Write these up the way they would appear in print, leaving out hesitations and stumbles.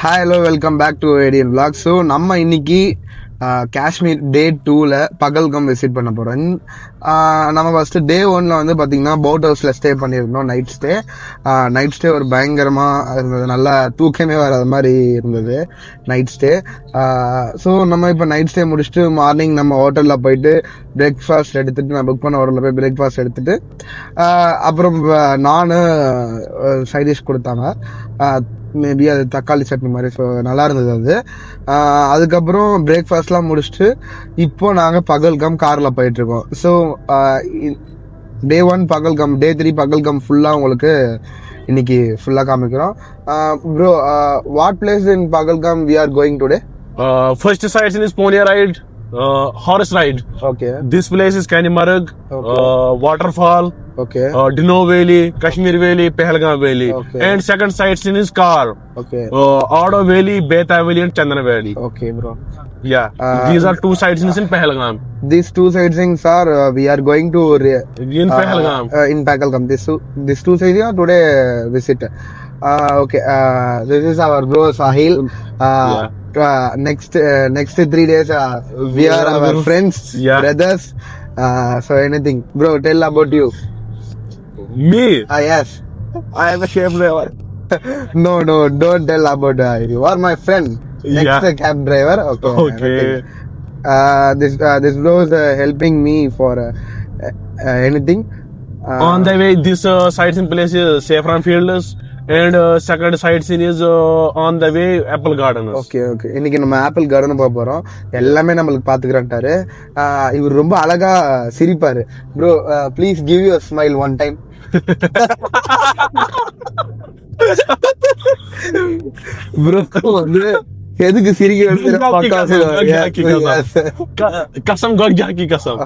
Hi hello welcome back to ஏடியன் vlog. So நம்ம இன்னைக்கு காஷ்மீர் டே 2ல் பகல்கம் விசிட் பண்ண போகிறோம். நம்ம ஃபஸ்ட்டு டே 1ல் வந்து பார்த்திங்கன்னா போட் ஹவுஸில் ஸ்டே பண்ணியிருந்தோம். நைட் ஸ்டே ஒரு பயங்கரமாக இருந்தது. நல்லா தூக்கமே வராத மாதிரி இருந்தது நைட் ஸ்டே. ஸோ நம்ம இப்போ நைட் ஸ்டே முடிச்சுட்டு மார்னிங் நம்ம ஹோட்டலில் போயிட்டு பிரேக்ஃபாஸ்ட் எடுத்துகிட்டு, நான் புக் பண்ண ஹோட்டலில் போய் பிரேக்ஃபாஸ்ட் எடுத்துகிட்டு அப்புறம் நான் சைட் டிஷ் கொடுத்தாங்க. மேபி அது தக்காளி சட்னி மாதிரி. ஸோ நல்லா இருந்தது அது. அதுக்கப்புறம் பிரேக்ஃபாஸ்ட்லாம் முடிச்சுட்டு இப்போ நாங்கள் பகல்கம் காரில் போயிட்டுருக்கோம். So day 1 Pahalgam, day 3 Pahalgam ஃபுல்லாக உங்களுக்கு இன்னைக்கு ஃபுல்லாக காமிக்கிறோம். Bro, what place in Pahalgam we are going today? First sightseeing is Pony ride, horse ride. Okay. This place is Kanimarg, waterfall. Okay. Dino Valley, Kashmir Valley, Pahalgam Valley. Okay. And second sightseeing is Car. Okay. Auto Valley, Beta Valley and Chandana Valley. Okay, bro. Yeah. These are two sightseeings in Pahalgam. These two sightseeings are we are going to In Pahalgam. In Pahalgam. These two sightseeing are today visit. Okay. This is our bro Sahil. Next 3 days we are our friends, brothers. So anything, bro, tell about you. Me? Yes. I am a cab driver. No, don't tell about you are my friend. Next cab driver. Okay. This bro is helping me for anything. On the way, this sightseeing place is Saffron Fields. And second sightseeing is on the way Apple Garden. Okay. இன்னைக்கு நம்ம apple garden போக போறோம். எல்லாமே நம்மளுக்கு பாத்துக்கிறான்ட்டாரு. இவர் ரொம்ப அழகா சிரிப்பாரு. Bro, please give you a smile one time. Bro வந்து எதுக்கு சிரிக்கிறது? कसम गॉड की कसम.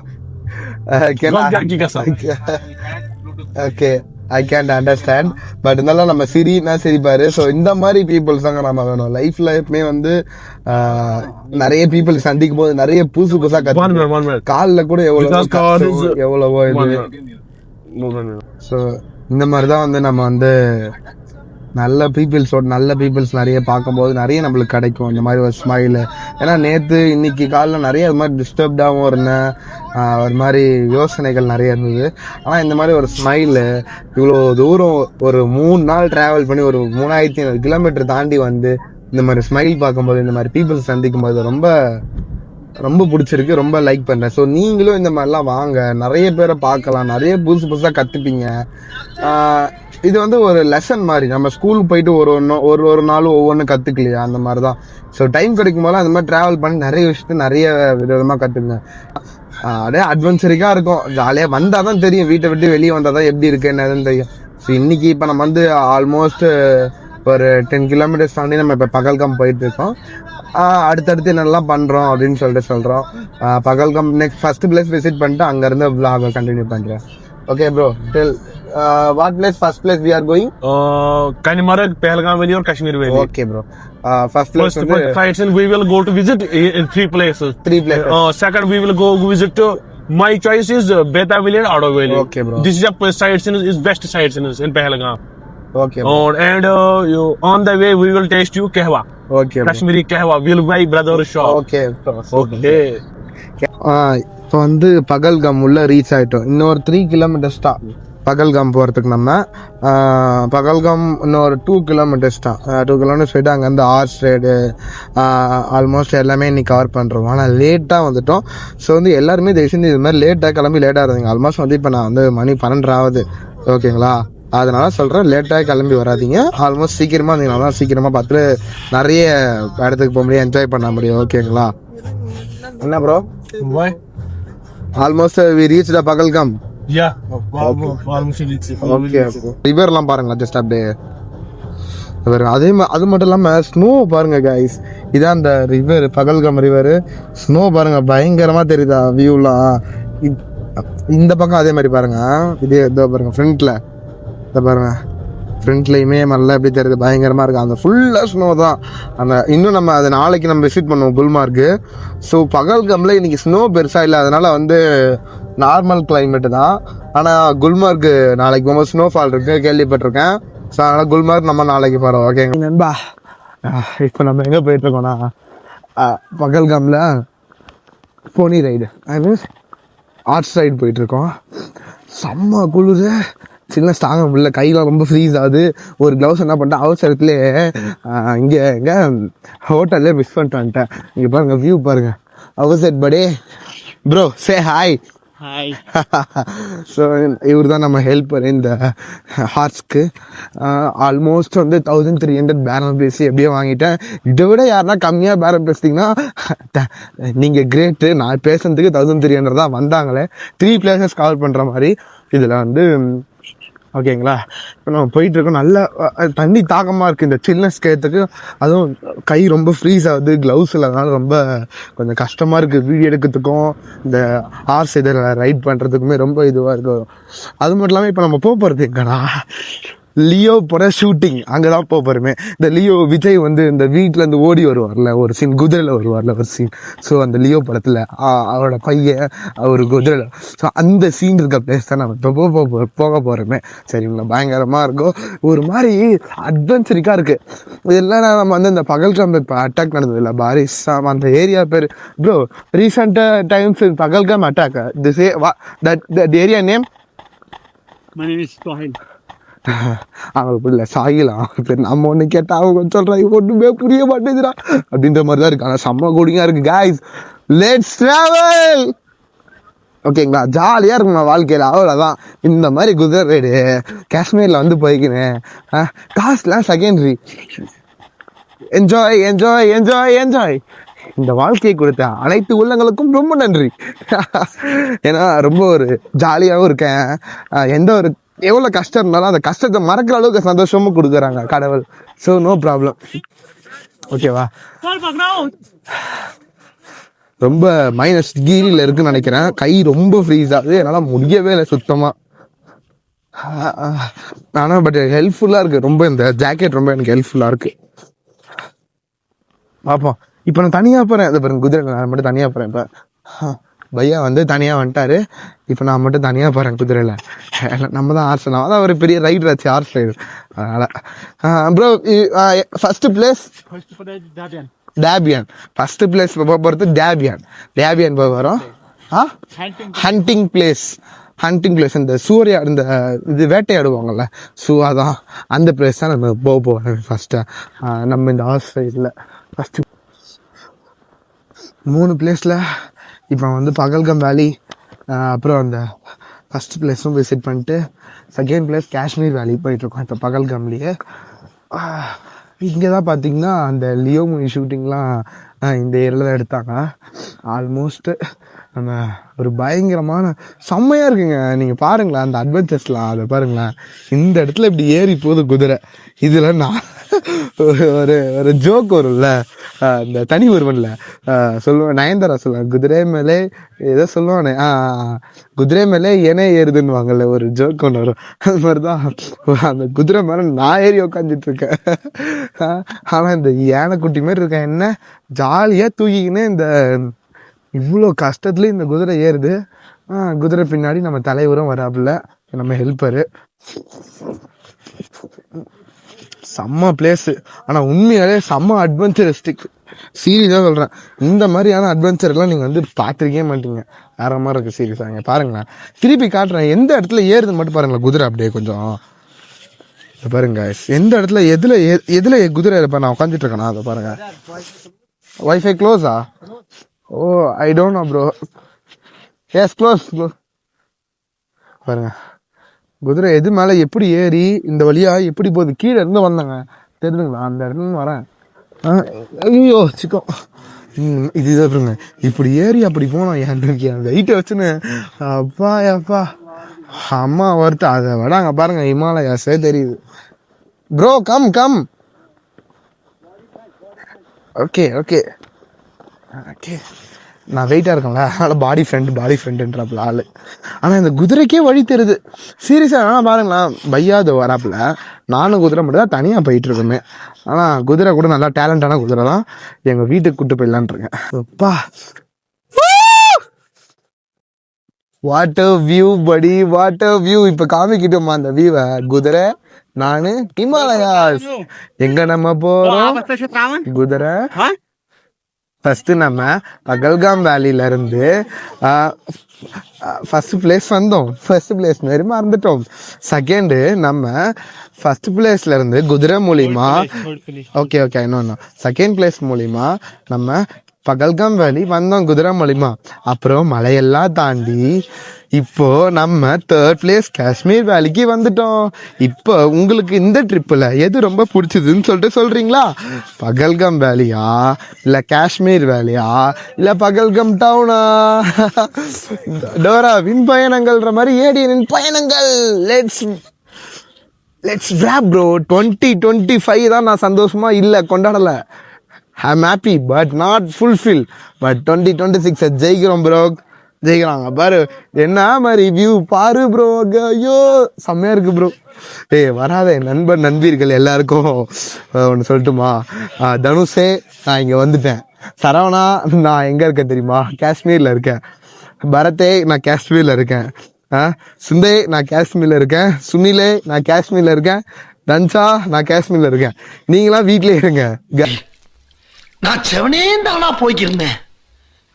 Okay. I can't understand. But இருந்தாலும் நம்ம சிரிப்பாரு. ஸோ இந்த மாதிரி பீப்புள்ஸ் தாங்க நம்ம வேணும் லைஃப்ல. எப்பவுமே வந்து நிறைய பீப்புள் சந்திக்கும் போது நிறைய புதுசா காலில் கூட எவ்வளவோ இது. ஸோ இந்த மாதிரி தான் வந்து நம்ம வந்து நல்ல பீப்புள்ஸ் நிறைய பார்க்கும்போது நிறைய நம்மளுக்கு கிடைக்கும் இந்த மாதிரி ஒரு ஸ்மைலு. ஏன்னா இன்னைக்கு காலையில் நிறைய அது மாதிரி டிஸ்டர்ப்டாகவும் இருந்தேன். ஒரு மாதிரி யோசனைகள் நிறைய இருந்தது. ஆனால் இந்த மாதிரி ஒரு ஸ்மைலு, இவ்வளோ தூரம் ஒரு 3 நாள் ட்ராவல் பண்ணி ஒரு 3500 கிலோமீட்டர் தாண்டி வந்து இந்த மாதிரி ஸ்மைல் பார்க்கும்போது, இந்த மாதிரி பீப்புள்ஸ் சந்திக்கும் போது ரொம்ப ரொம்ப பிடிச்சிருக்கு. ரொம்ப லைக் பண்ணுறேன். ஸோ நீங்களும் இந்த மாதிரிலாம் வாங்க, நிறைய பேரை பார்க்கலாம், நிறைய புதுசாக கற்றுப்பீங்க. இது வந்து ஒரு லெசன் மாதிரி. நம்ம ஸ்கூலுக்கு போயிட்டு ஒரு நாளும் ஒவ்வொன்றும் கற்றுக்கலையா, அந்த மாதிரி தான். ஸோ டைம் கிடைக்கும் போது அந்த மாதிரி ட்ராவல் பண்ணி நிறைய விஷயத்த நிறைய விதமாக கற்றுக்குங்க. அப்படியே அட்வென்ச்சரிக்காக இருக்கும். ஜாலியாக வந்தால் தான் தெரியும், வீட்டை விட்டு வெளியே வந்தால் தான் எப்படி இருக்குது என்னதுன்னு தெரியும். ஸோ இன்றைக்கி இப்போ நம்ம வந்து ஆல்மோஸ்ட் ஒரு 10 கிலோமீட்டர்ஸ் தாண்டி நம்ம இப்போ பகல்கம் போயிட்டு இருக்கோம். அடுத்தடுத்து என்னெல்லாம் பண்ணுறோம் அப்படின்னு சொல்கிறோம். Pahalgam next first place visit பண்ணிட்டு அங்கேருந்து vlog கண்டினியூ பண்ணுறேன். Okay, bro, tell what first place we are going? Kanimarg, Pahalgam Valley or Kashmir Valley. Okay, bro. First place sightseeing we will go to visit in 3 places. Second we will go visit my choice is Beta Valley and Auto Valley. Okay, bro. This is a sightseeing is best sightseeing in Pahalgam. Okay, bro. And on the way we will taste you kahwa. Okay, bro. Kashmiri kahwa will buy brother shop. Okay. இப்போ வந்து பகல்கம் உள்ள reach ஆகிட்டோம். இன்னொரு 3 kilometres தான் பகல்கம் போகிறதுக்கு. நம்ம பகல்கம் இன்னொரு 2 kilometres தான். 2 கிலோமீட்டர்ஸ் போய்ட்டு அங்கேருந்து ஹார்ஸ் ரைடு ஆல்மோஸ்ட் எல்லாமே இன்னைக்கு கவர் பண்ணுறோம். ஆனால் லேட்டாக வந்துட்டோம். ஸோ வந்து எல்லாருமே தயவுசெஞ்சு இது மாதிரி லேட்டாக கிளம்பி லேட்டாக இருந்தீங்க. ஆல்மோஸ்ட் வந்து இப்போ நான் வந்து மணி 12 ஆகுது. ஓகேங்களா? அதனால சொல்கிறேன், லேட்டாக கிளம்பி வராதிங்க. ஆல்மோஸ்ட் சீக்கிரமாக இருந்தீங்கன்னா தான் சீக்கிரமாக பார்த்துட்டு நிறைய இடத்துக்கு போக முடியும், என்ஜாய் பண்ண முடியும். ஓகேங்களா? என்ன bro? Almost we reached the Pahalgam. Yeah, almost reached. Okay. ரிவர்லாம் பாருங்களா, ஜஸ்ட் அப்படியே அது மட்டும் இல்லாமல் ஸ்னோ பாருங்க கைஸ். இதான் அந்த ரிவர், பகல்கம் ரிவர். ஸ்னோ பாருங்க, பயங்கரமாக தெரியுதா வியூலாம். இந்த பக்கம் அதே மாதிரி பாருங்க. இதோ பாருங்க ஃப்ரண்ட்ல, இதை பாருங்க ஃப்ரண்ட்லையுமே நல்லா எப்படி தெரியுது, பயங்கரமாக இருக்குது. அந்த ஃபுல்லாக ஸ்னோ தான். இன்னும் நம்ம அதை நாளைக்கு நம்ம விசிட் பண்ணுவோம் குல்மார்க்கு. ஸோ பகல்கமில் இன்றைக்கி ஸ்னோ பெருசாக இல்லை, அதனால் வந்து நார்மல் கிளைமேட்டு தான். ஆனால் குல்மார்க்கு நாளைக்கு போகும்போது ஸ்னோஃபால் இருக்குது கேள்விப்பட்டிருக்கேன். ஸோ அதனால் குல்மார்க் நம்ம நாளைக்கு போகிறோம். ஓகேங்க நண்பா, இப்போ நம்ம எங்கே போயிட்டுருக்கோம்னா பகல்காமில் pony ride I means horse ride போயிட்டுருக்கோம். செம்ம குளிர், சின்ன தாங்க முடியல, கையெல்லாம் ரொம்ப ஃப்ரீஸ் ஆகுது. ஒரு க்ளவுஸ் என்ன பண்ணிட்டேன் அவசரத்துலேயே இங்கே எங்கே ஹோட்டல்லே மிஸ் பண்ணிட்டு வந்துட்டேன். இங்கே பாருங்கள் வியூ பாருங்கள். அவசர் படே ப்ரோ சே ஹாய். ஹாய். ஸோ இவர் தான் நம்ம ஹெல்ப்பர் இந்த ஹார்ஸ்க்கு. ஆல்மோஸ்ட் வந்து 1300 பேரம் பேசி எப்படியோ வாங்கிட்டேன். இதை விட யாருன்னா கம்மியாக பேரம் பேசிட்டிங்கன்னா நீங்கள் கிரேட்டு. நான் பேசுறதுக்கு 1300 தான் வந்தாங்களே. 3 பிளேசஸ் கவர் பண்ணுற மாதிரி இதில் வந்து ஓகேங்களா. இப்போ நம்ம போயிட்டுருக்கோம். நல்ல தண்ணி தாக்கமாக இருக்குது இந்த சில்னஸ் கேத்துக்கு. அதுவும் கை ரொம்ப ஃப்ரீஸ் ஆகுது, க்ளவுஸ் இல்லாதனால ரொம்ப கொஞ்சம் கஷ்டமாக இருக்குது வீடியோ எடுக்கிறதுக்கும் இந்த ஹார்ஸ் இதில் ரைட் பண்ணுறதுக்குமே ரொம்ப இதுவாக இருக்கும். அது மட்டும் இல்லாமல் இப்போ நம்ம போகிறது எங்கடா லியோ போகிற ஷூட்டிங் அங்கே தான் போகிறோமே. இந்த லியோ விஜய் வந்து இந்த வீட்டிலேருந்து ஓடி வருவார்ல ஒரு சீன், குதிரையில் வருவார்ல ஒரு சீன். ஸோ அந்த லியோ படத்தில் அவரோட பையன் ஒரு குதிரையில். ஸோ அந்த சீன் இருக்க பிளேஸ் தான் நம்ம இப்போ போக போகிறோமே. சரிங்களா, பயங்கரமாக இருக்கும், ஒரு மாதிரி அட்வென்ச்சரிக்காக இருக்குது. இதெல்லாம் நம்ம வந்து இந்த பகல்காம் இப்போ அட்டாக் நடந்தது இல்லை பாரிஸ் அந்த ஏரியா பேர் ப்ரோ. ரீசெண்டாக times Pahalgam attack this that area name My name is Sohail. அவங்களுக்கு புரியல சாயிலாம் அவங்க பேர். நம்ம ஒன்று கேட்டால் அவங்க சொல்கிறாங்க ஒன்றுமே புரிய மாட்டேங்குதுடா அப்படின்ற மாதிரி தான் இருக்குது. ஆனால் செம்ம கூடிங்காக இருக்குது காய்ஸ். Let's travel. ஓகேங்களா, ஜாலியாக இருக்குங்க வாழ்க்கையில். அவ்வளோதான். இந்த மாதிரி குதிரை ரைடு காஷ்மீரில் வந்து போய்க்கினேன். காசுலாம் secondary. Enjoy enjoy enjoy enjoy. இந்த வாழ்க்கையை கொடுத்த அனைத்து உள்ளங்களுக்கும் ரொம்ப நன்றி. ஏன்னா ரொம்ப ஒரு ஜாலியாகவும் இருக்கேன். எந்த ஒரு எவ்வளோ கஷ்டம் இருந்தாலும் அந்த கஷ்டத்தை மறக்கிற அளவுக்கு சந்தோஷமும் கொடுக்குறாங்க கடவுள். So no problem. ஓகேவா, ரொம்ப -டிகிரியில் இருக்குன்னு நினைக்கிறேன். கை ரொம்ப ஃப்ரீஸ் ஆகுது, என்னால் முடியவே இல்லை சுத்தமாக. ஆனால் பட் ஹெல்ப்ஃபுல்லாக இருக்குது ரொம்ப. இந்த ஜாக்கெட் ரொம்ப எனக்கு ஹெல்ப்ஃபுல்லாக இருக்குது. பார்ப்போம். இப்போ நான் தனியாக போகிறேன். அதை பாருங்க குதிரை, நான் மட்டும் தனியாக போகிறேன். இப்போ பையா வந்து தனியாக வந்துட்டாரு. இப்போ நான் மட்டும் தனியாக போகிறேன் குதிரையில். நம்ம தான் ஆர்ஸ், நான் தான் ஒரு பெரிய ரைடர் ஆச்சு ஆர்ஸ் ரைடு. அதனால் ப்ரோ ஃபஸ்ட்டு பிளேஸ் டேபியன். ஃபஸ்ட்டு பிளேஸ் போகிறது டேபியன் போக வரோம். ஹண்டிங் பிளேஸ் இந்த சூர்யா இந்த இது வேட்டையாடுவாங்கள்ல, ஸோ அதான் அந்த பிளேஸ் தான் நம்ம போகிறோம் ஃபஸ்ட்டு. நம்ம இந்த ஹார்ஸ் ரைடில் ஃபஸ்ட்டு 3 பிளேஸில் இப்போ வந்து பகல்காம் வேலி, அப்புறம் அந்த ஃபஸ்ட் பிளேஸும் விசிட் பண்ணிட்டு செகண்ட் பிளேஸ் காஷ்மீர் வேலி போயிட்டுருக்கோம் இப்போ பகல்காம்லேயே. இங்கே தான் பார்த்தீங்கன்னா அந்த லியோ மூவி ஷூட்டிங்லாம் இந்த ஏரியாவில் தான் எடுத்தாங்க. ஆல்மோஸ்ட்டு நம்ம ஒரு பயங்கரமான செம்மையாக இருக்குங்க. நீங்கள் பாருங்களேன் அந்த அட்வென்ச்சர்ஸ்லாம், அதை பாருங்களேன். இந்த இடத்துல இப்படி ஏறி போகுது குதிரை. இதில் நான் ஒரு ஜோக் வரும்ல, இந்த தனி ஒருவன்ல சொல்லுவேன், நயன்தாரா சொல்லுவேன், குதிரை மேலே ஏதோ சொல்லுவானே, குதிரை மேலே ஏனே ஏறுதுன்னுவாங்கல்ல, ஒரு ஜோக் ஒன்று வரும். அது மாதிரி தான் அந்த குதிரை மேலே நான் ஏறி உக்காந்துட்டு இருக்கேன். ஆனால் இந்த யானைக்குட்டி மாதிரி இருக்கேன், என்ன ஜாலியாக தூக்கிக்கின்னு இந்த இவ்வளோ கஷ்டத்துலேயும் இந்த குதிரை ஏறுது. குதிரை பின்னாடி நம்ம தலைவரும் வராப்புல, நம்ம ஹெல்ப்பரு. செம்ம பிளேஸு, ஆனால் உண்மையாலே செம்ம அட்வென்ச்சரிஸ்டிக். சீரியஸாக சொல்கிறேன், இந்த மாதிரியான அட்வென்ச்சர்லாம் நீங்கள் வந்து பார்த்துருக்கே மாட்டீங்க. வேறு மாதிரி இருக்குது சீரியஸாக. இங்கே பாருங்களேன், திருப்பி காட்டுறேன் எந்த இடத்துல ஏறுதுன்னு மட்டும் பாருங்களேன். குதிரை அப்படியே கொஞ்சம் பாருங்க, எந்த இடத்துல எதில் குதிரை இருப்பேன் நான் உட்காந்துட்டு இருக்கேனா, அதை பாருங்க. வைஃபை க்ளோஸா? Oh I don't know bro. Yes close பாருங்க. குதிரை எது மேலே எப்படி ஏறி இந்த வழியாக எப்படி போகுது, கீழே இருந்து வந்தாங்க தெரிஞ்சுங்களா, அந்த இடத்துல வரேன். ஐயோ சிக்கம், இதுதான் பாருங்க. இப்படி ஏறி அப்படி போனோம், என் வெயிட்டை வச்சுன்னு அப்பா அம்மா வருத்து. அதை விட அங்கே பாருங்க ஹிமாலயாஸே தெரியுது. ப்ரோ கம் ஓகே நான் வெயிட்டாக இருக்கேன்ல, அதனால் பாடி ஃப்ரெண்டுன்றாப்புல ஆள். ஆனால் இந்த குதிரைக்கே வழி தெரியுது சீரியஸாக. ஆனால் பாருங்களேன், பையாது வராப்புல, நானும் குதிரை மட்டும் தான் தனியாக போயிட்டுருக்கோமே. ஆனால் குதிரை கூட நல்லா டேலண்டான குதிரை தான். எங்கள் வீட்டுக்கு கூப்பிட்டு போயிடலான்ட்ருக்கேன். அப்பா வாட் அ வியூ படி, வாட் அ வியூ. இப்போ காமிக்கிட்டோமா அந்த வியூவை. குதிரை நானு ஹிமாலயாஸ். எங்க நம்ம போறோம்? குதிரை. ஃபர்ஸ்ட் நம்ம பகல்காம் வேலியில இருந்து ஃபர்ஸ்ட் பிளேஸ் வந்தோம். ஃபர்ஸ்ட் பிளேஸ் மாதிரி மறந்துட்டோம். செகண்டு நம்ம ஃபர்ஸ்ட் பிளேஸ்ல இருந்து குதிரை மூலியமா ஓகே இன்னொன்னு செகண்ட் பிளேஸ் மூலியமா நம்ம பகல்காம் வேலி வந்தோம் குதிரை மூலியமா. அப்புறம் மலையெல்லாம் தாண்டி இப்போ நம்ம தேர்ட் பிளேஸ் காஷ்மீர் வேலிக்கு வந்துட்டோம். இப்போ உங்களுக்கு இந்த ட்ரிப்பில் எது ரொம்ப பிடிச்சதுன்னு சொல்லிட்டு சொல்றீங்களா? பகல்காம் வேலியா இல்லை காஷ்மீர் வேலியா இல்லை பகல்காம் டவுனா? டோரா வின் பயணங்கள்ன்ற மாதிரி ஏடியனின் பயணங்கள். Let's rape bro. 2025 தான் நான் சந்தோஷமா இல்லை, கொண்டாடலை. I'm happy but not fulfil. But 2026 ஜெயிக்கிறோம் ப்ரோ, ஜெயிக்கிறாங்க பாரு. என்ன மாதிரி வியூ பாரு ப்ரோ. ஐயோ செம்மையா இருக்கு ப்ரோ. வராத நண்பர் நண்பீர்கள் எல்லாருக்கும் ஒன்று சொல்லட்டுமா? தனுஷே நான் இங்கே வந்துட்டேன். சரவணா நான் எங்கே இருக்கேன் தெரியுமா? காஷ்மீரில் இருக்கேன். பரத்தே நான் காஷ்மீரில் இருக்கேன். சுந்தே நான் காஷ்மீரில் இருக்கேன். சுனிலே நான் காஷ்மீரில் இருக்கேன். தன்ஷா நான் காஷ்மீரில் இருக்கேன். நீங்களாம் வீட்டிலே இருங்க. நான் செவனே தானா போய்க்கிருந்தேன்.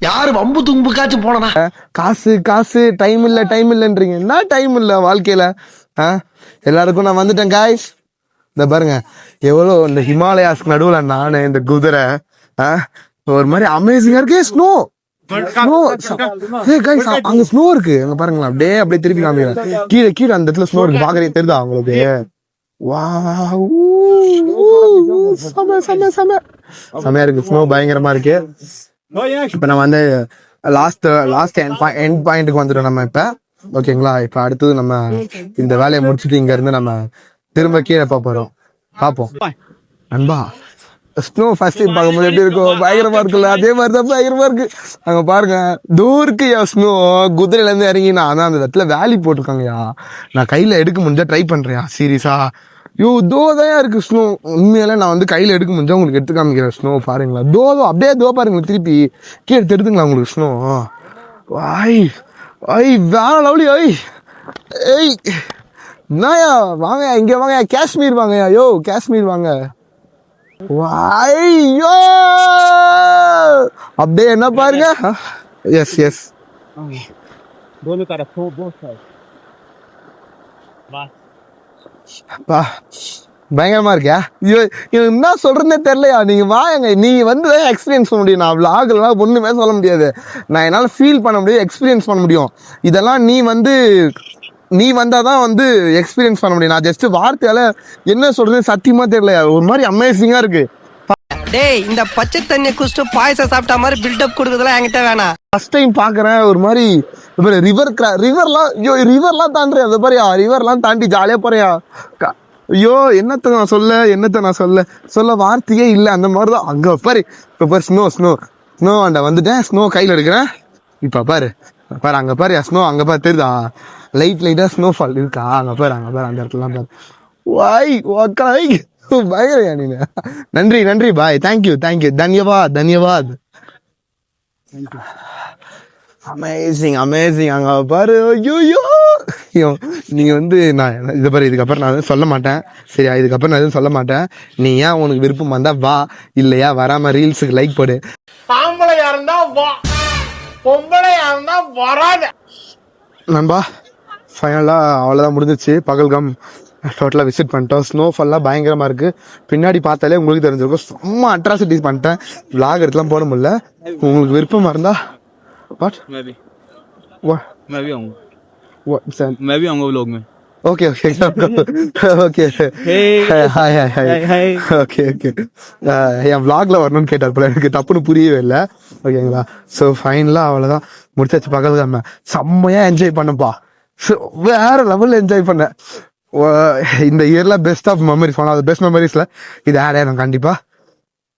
யாரு வம்பு தும்புக்காச்சும் போனா காசு டைம் இல்லைன்றீங்க. என்ன டைம் இல்லை வாழ்க்கையில? எல்லாருக்கும் நான் வந்துட்டேன் காய்ஸ். இந்த பாருங்க எவ்வளோ இந்த ஹிமாலயாஸ்க்கு நடுவில் நான் இந்த குதிரை ஒரு மாதிரி அமேசிங்கா இருக்கு. ஸ்னோ அங்க ஸ்னோ இருக்கு. அங்க பாருங்களேன், அப்படியே திருப்பி காமிக்கிறேன். கீழே அந்த இடத்துல ஸ்னோ இருக்கு. பாக்குறீங்க, தெரியுதா உங்களுக்கு? செமையா இருக்கு. ஸ்னோ பயங்கரமா இருக்கு. இப்ப நம்ம வந்து லாஸ்ட் எண்ட் பாயிண்ட்டுக்கு வந்துட்டோம் நம்ம இப்ப. ஓகேங்களா? இப்ப அடுத்தது நம்ம இந்த வேலையை முடிச்சுட்டு இங்க இருந்து நம்ம திரும்ப கீழே போறோம். பாப்போம் நண்பா. ஸ்னோ ஃபர்ஸ்ட் பார்க்கும்போது எப்படி இருக்கும்? பயங்கரமா இருக்குல்ல? அதே மாதிரிதான் பயங்கரமா இருக்கு. அங்க பாருங்க தூர்க்குயா ஸ்னோ. குதிரையில இருந்து இறங்கி நான் அந்த இடத்துல வேலி போட்டிருக்காங்கயா. நான் கையில எடுக்க முடிஞ்சா ட்ரை பண்றேன் சீரியஸா. தோதான் இருக்கு ஸ்னோ. உண்மையில நான் வந்து கையில எடுக்க முடிஞ்சா உங்களுக்கு எடுத்து காமிக்கிறேன். ஸ்னோ பாருங்களா, அப்படியே பாருங்களா, திருப்பி கீழே எடுத்துங்களா உங்களுக்கு ஸ்னோ. வேற லவ்லி. என்னயா வாங்க, இங்க வாங்க, காஷ்மீர் வாங்கயா. காஷ்மீர் வாங்க. அப்படியே என்ன பாருங்க. எஸ் பயங்கரமா இருக்கியா? என்ன சொல்றேன்னே தெரியலையா? நீங்க வாங்க, நீங்க வந்து எக்ஸ்பீரியன்ஸ் பண்ண முடியும். நான் விளாக்லாம் ஒண்ணுமே சொல்ல முடியாது. நான் என்னால ஃபீல் பண்ண முடியும், எக்ஸ்பீரியன்ஸ் பண்ண முடியும். இதெல்லாம் நீ வந்தாதான் வந்து எக்ஸ்பீரியன்ஸ் பண்ண முடியும். நான் ஜஸ்ட் வார்த்தையால என்ன சொல்றது சத்தியமா தெரியலையா? ஒரு மாதிரி அமேசிங்கா இருக்கு. டேய், இந்த பச்சை தண்ணியை குடிச்சிட்டு பாயசம் சாப்பிட்ட மாதிரி பில்டப் கொடுக்குறதுலாம் என்கிட்ட வேணாம். ஃபர்ஸ்ட் டைம் பாக்குறேன். ஒரு மாதிரி ரிவர்லாம் தாண்டுறேன். அது பாரியா, ரிவர்லாம் தாண்டி ஜாலியா போறியா? ஐயோ என்னத்த நான் சொல்ல வார்த்தையே இல்லை. அந்த மாதிரிதான் அங்க பாரு. இப்ப பாரு ஸ்னோ ஆண்ட வந்துட்டேன். ஸ்னோ கையில எடுக்கிறேன். இப்ப பாரு அங்க பாரு ஸ்னோ. அங்க பாரு தெரியுதா? லைட்டா ஸ்னோ ஃபால் இருக்கா? அங்க பாரு அந்த இடத்துலாம் பாரு. பயங்கரையா நீங்க. நன்றி பாய். தேங்க்யூ தன்யவாத். அமேசிங். அங்க பாரு. ஐயோ நீங்க வந்து நான் இதை பாரு, இதுக்கப்புறம் நான் சொல்ல மாட்டேன். சரியா? இதுக்கப்புறம் நான் எதுவும் சொல்ல மாட்டேன். நீ ஏன் உனக்கு விருப்பம் வந்தா வா, இல்லையா வராம ரீல்ஸுக்கு லைக் போடு. ஆம்பளையா இருந்தா வா, பொம்பளையா இருந்தா வராத. நண்பா ஃபைனலாக அவ்வளோதான் முடிஞ்சிச்சு. பகல்காம் டோட்டலாக விசிட் பண்ணிட்டோம். ஸ்னோஃபால்லாம் பயங்கரமாக இருக்குது. பின்னாடி பார்த்தாலே உங்களுக்கு தெரிஞ்சிருக்கும். சும்மா அட்ராசிட்டிஸ் பண்ணிட்டேன். விளாக் எடுத்துலாம் போட முடியல. உங்களுக்கு விருப்பமாக இருந்தா வாட் मैं भी आऊंगा व्लॉग में. ஓகே என் விளாக்ல வரணும்னு கேட்டார் போல. எனக்கு தப்புன்னு புரியவே இல்லை. ஓகேங்களா? ஸோ ஃபைனலாக அவ்வளோதான் முடிச்சாச்சு. பகல்காம செம்மையாக என்ஜாய் பண்ணப்பா. வேற லெவலில் என்ஜாய் பண்ணேன். இந்த இயர்ல best of memories, one of the best மெமரிஸ்ல இது ஆட் ஆயிடும் கண்டிப்பா.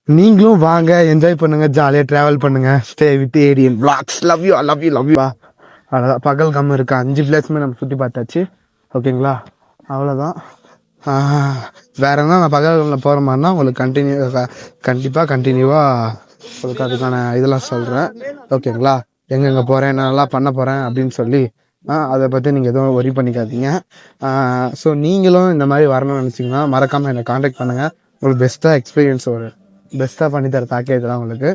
நீங்களும் வாங்க, என்ஜாய் பண்ணுங்க, ஜாலியாக ட்ராவல் பண்ணுங்க. ஸ்டே வித் ஏடியன் vlogs. Love you. அவ்வளோதான். பகல்காம் இருக்க 5 பிளேஸுமே நம்ம சுற்றி பார்த்தாச்சு. ஓகேங்களா? அவ்வளோதான். வேற என்ன நான் பகல்காமில் போகிற மாதிரினா உங்களுக்கு கண்டிப்பாக உங்களுக்கு அதுக்கான இதெல்லாம் சொல்கிறேன். ஓகேங்களா? எங்கெங்கே போகிறேன், என்னெல்லாம் பண்ண போகிறேன் அப்படின்னு சொல்லி அதை பற்றி நீங்கள் எதுவும் ஒரி பண்ணிக்காதீங்க. ஸோ நீங்களும் இந்த மாதிரி வரணும்னு நினச்சிங்கன்னா மறக்காமல் என்னை காண்டாக்ட் பண்ணுங்கள். உங்களுக்கு பெஸ்ட்டாக எக்ஸ்பீரியன்ஸ் ஒரு பெஸ்ட்டாக பண்ணித்தர பேக்கேஜ் தான் உங்களுக்கு.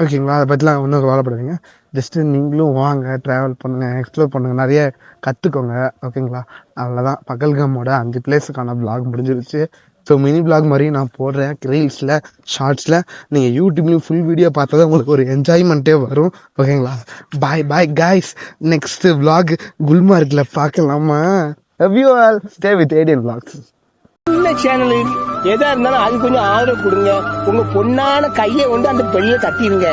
ஓகேங்களா? அதை பற்றிலாம் ஒன்றும் கவலைப்படுவீங்க. ஜஸ்ட்டு நீங்களும் வாங்க, ட்ராவல் பண்ணுங்கள், எக்ஸ்ப்ளோர் பண்ணுங்கள், நிறைய கற்றுக்கோங்க. ஓகேங்களா? அவ்வளோதான். பகல்காமோட 5 பிளேஸுக்கான விளாக் முடிஞ்சிருச்சு. ஸோ மினி விளாக் மாதிரி நான் போடுறேன் ரீல்ஸில், ஷார்ட்ஸில். நீங்கள் யூடியூப்லேயும் ஃபுல் வீடியோ பார்த்தா தான் உங்களுக்கு ஒரு என்ஜாய்மெண்ட்டே வரும். ஓகேங்களா? Bye bye guys. Next vlog குல்மார்க்கில் பார்க்கலாமா? Love you all. Stay with ஏடியன் விளாக்ஸ். இந்த சேனலு எதா இருந்தாலும் அது கொஞ்சம் ஆதரவு கொடுங்க. உங்க பொண்ணான கையை கொண்டு அந்த பெல்ல தட்டிடுங்க.